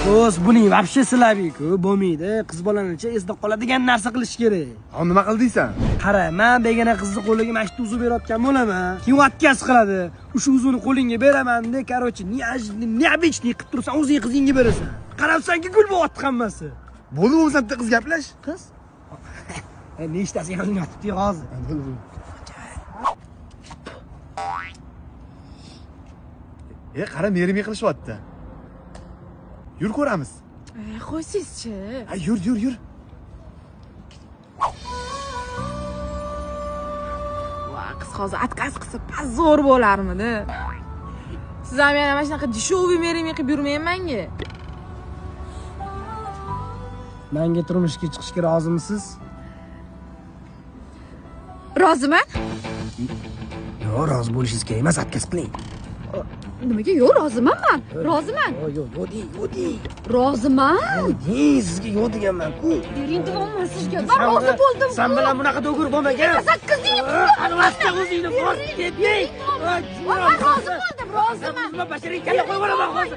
Do'st, buning вообще silabi-ku, bo'lmaydi. Qiz bolanicha esda qoladigan narsa qilish kerak. Ha, nima qildingsan? Qara, men begona qizni qo'liga mana shu uzib berayotgan bo'laman. Keyin отказ qiladi. O'sha uzuvni qo'lingga beraman-da, короче, необычный qilib tursan, o'zing qizingga berasan. Qarabsanki, gul bo'lyapti hammasi. Bo'ldi, bo'lmasa bitta qiz gaplash. Qiz? Nechtasi yozing yotibdi hozir. Bo'ldi. Qara, merimi qilishyapti. Yur ko'ramiz. Qo'ysizchi. Ha, yur. Va, qiz hozir отказ qilsa zo'r bo'larmidi? Siz ham yana mana shunaqa dishuvli merimi qilib yurmang menga. Menga turmushga chiqishga rozimisiz? Roziman? Yo'q, rozi bo'lishingiz kerak emas, отказ qiling. Nimaga? Yo'q, roziman men. Roziman. Yo'q, yo'q. Roziman. Sizga yo'q deganman-ku. Bering deyapman sizga. Men rozi bo'ldim. Sen bilan bunaqa do'g'ri bo'lmagan. 8 yil. Alvasta o'zingni bos ketding. Men rozi bo'ldim, roziman. Nima basharing kalla qo'yib olaman hozir.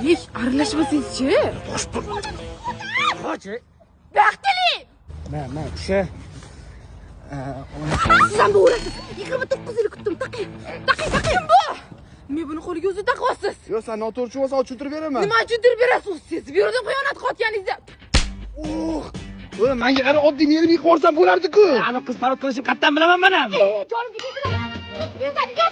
Hech aralashmasangizchi. Qo'chi. Baxtli. Men o'sha Siz ham bu o'rasiz. 29 yil kutdim. Taqing. Kim bu? Men buni qo'liga o'zi taqosiz. Yo, sen noto'g'ri bo'lsa tushuntirib beraman. Nima tushuntirib berasiz siz? Bu yerdan xiyonat qilayotganingizda. Menga qara, oddiy merimi qilib yuborsam bo'lardi-ku. ana qiz parod qilishni qayerdan bilaman men ham. Jonim ketdi. Men senga